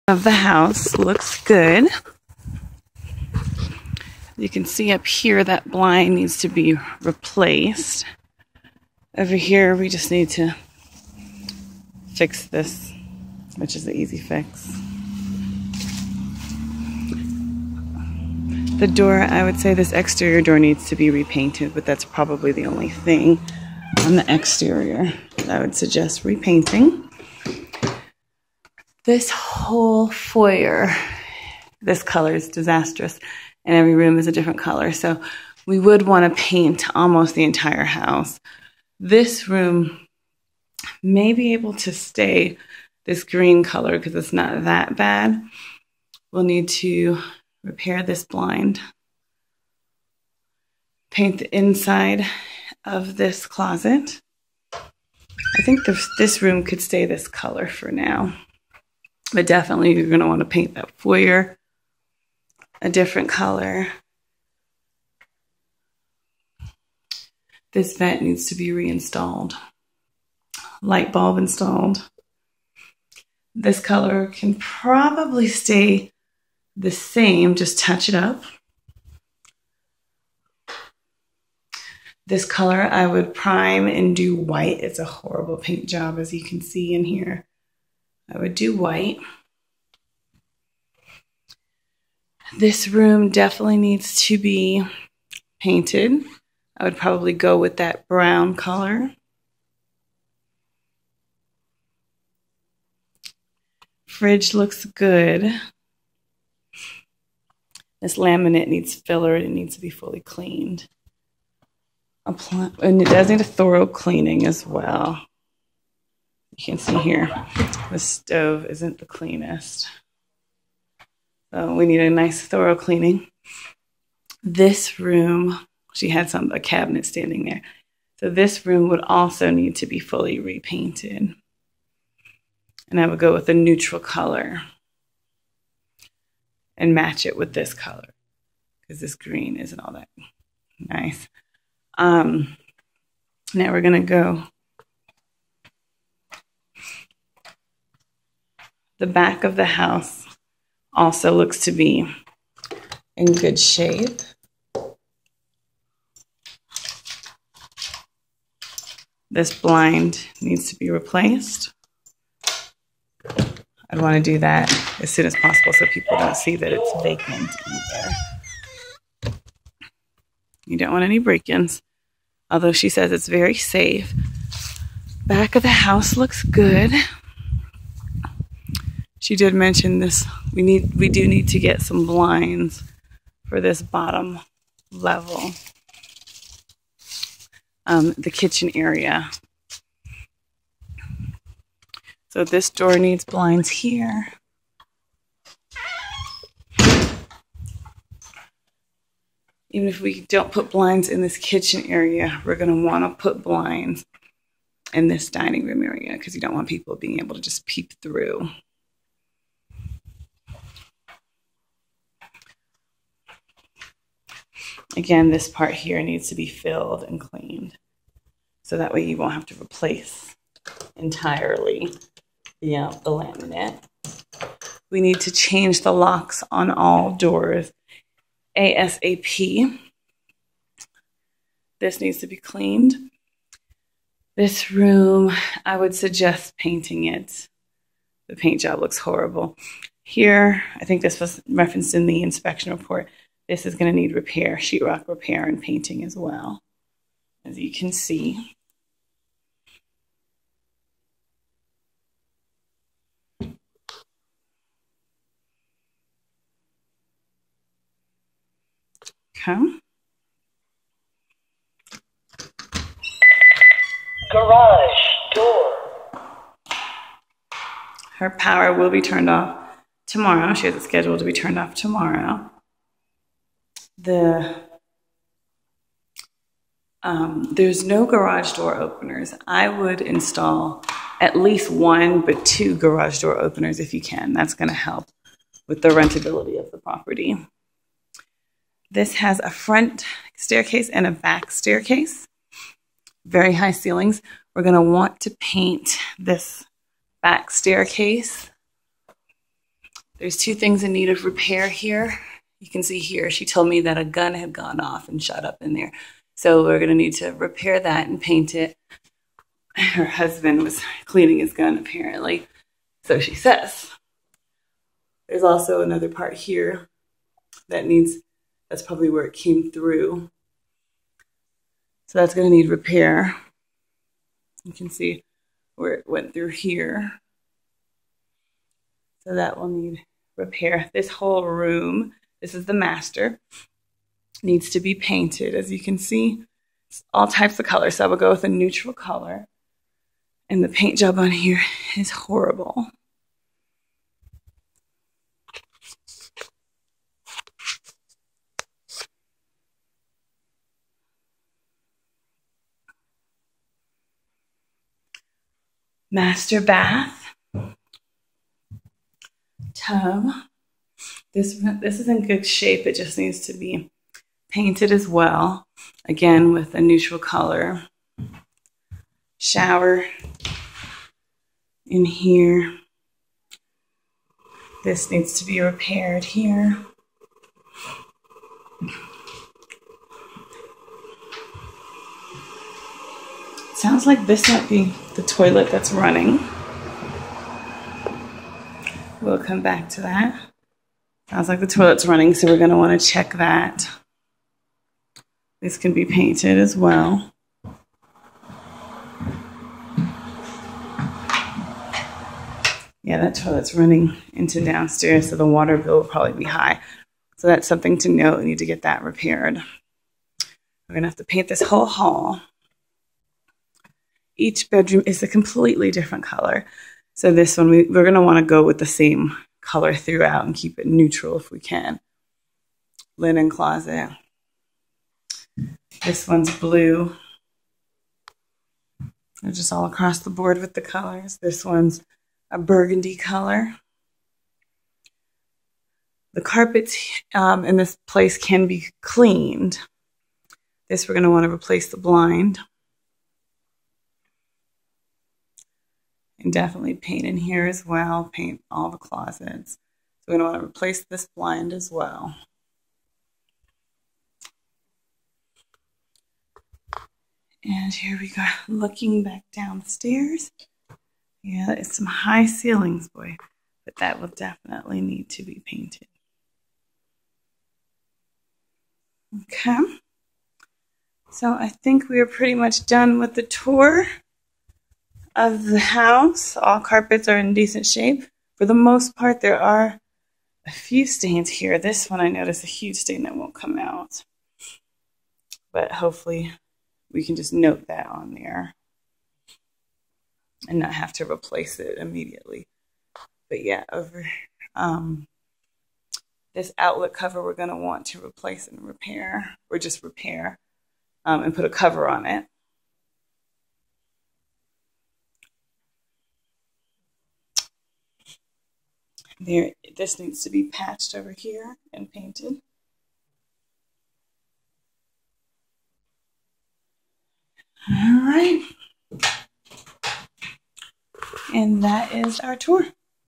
Of the house looks good. You can see up here that blind needs to be replaced. Over here we just need to fix this, which is the easy fix. The door, I would say this exterior door needs to be repainted, but that's probably the only thing on the exterior that I would suggest repainting. This whole foyer, this color is disastrous, and every room is a different color. So we would want to paint almost the entire house. This room may be able to stay this green color because it's not that bad. We'll need to repair this blind, paint the inside of this closet. I think this room could stay this color for now, but definitely you're going to want to paint that foyer a different color. This vent needs to be reinstalled. Light bulb installed. This color can probably stay the same, just touch it up. This color I would prime and do white. It's a horrible paint job, as you can see in here. I would do white. This room definitely needs to be painted. I would probably go with that brown color. Fridge looks good. This laminate needs filler. It needs to be fully cleaned. And it does need a thorough cleaning as well. You can see here, the stove isn't the cleanest. So we need a nice thorough cleaning. This room, she had a cabinet standing there. So this room would also need to be fully repainted. And I would go with a neutral color and match it with this color because this green isn't all that nice. Now we're gonna go the back of the house also looks to be in good shape. This blind needs to be replaced. I'd want to do that as soon as possible so people don't see that it's vacant either. You don't want any break-ins, although she says it's very safe. Back of the house looks good. She did mention this. We do need to get some blinds for this bottom level. The kitchen area. So this door needs blinds here. Even if we don't put blinds in this kitchen area, we're going to want to put blinds in this dining room area because you don't want people being able to just peep through. Again, this part here needs to be filled and cleaned. So that way you won't have to replace entirely the laminate. We need to change the locks on all doors ASAP. This needs to be cleaned. This room, I would suggest painting it. The paint job looks horrible. Here, I think this was referenced in the inspection report. This is going to need repair, sheetrock repair and painting as well, as you can see. Okay. Garage door. Her power will be turned off tomorrow. She has it scheduled to be turned off tomorrow. There's no garage door openers. I would install at least one, but 2 garage door openers if you can. That's going to help with the rentability of the property. This has a front staircase and a back staircase. Very high ceilings. We're going to want to paint this back staircase There's two things in need of repair here. You can see here, she told me that a gun had gone off and shot up in there. So we're gonna need to repair that and paint it. Her husband was cleaning his gun apparently, so she says. There's also another part here that's probably where it came through. So that's gonna need repair. You can see where it went through here. So that will need repair. This whole room, this is the master, needs to be painted. As you can see, it's all types of colors. So I will go with a neutral color. And the paint job on here is horrible. Master bath. Tub. This is in good shape. It just needs to be painted as well. Again, with a neutral color. Shower in here. This needs to be repaired here. Sounds like this might be the toilet that's running. We'll come back to that. Sounds like the toilet's running, so we're going to want to check that. This can be painted as well. Yeah, that toilet's running into downstairs, so the water bill will probably be high. So that's something to note. We need to get that repaired. We're going to have to paint this whole hall. Each bedroom is a completely different color. So this one, we're going to want to go with the same color throughout and keep it neutral if we can. Linen closet. This one's blue. They're just all across the board with the colors. This one's a burgundy color. The carpets in this place can be cleaned. This, we're going to want to replace the blind. And definitely paint in here as well. Paint all the closets. So we're going to want to replace this blind as well. And here we go, looking back downstairs. Yeah, it's some high ceilings, boy. But that will definitely need to be painted. Okay. So I think we are pretty much done with the tour of the house. All carpets are in decent shape. For the most part, there are a few stains here. This one, I noticed a huge stain that won't come out. But hopefully we can just note that on there and not have to replace it immediately. But yeah, over this outlet cover, we're going to want to replace and repair, or just repair and put a cover on it. There, this needs to be patched over here and painted. All right. And that is our tour.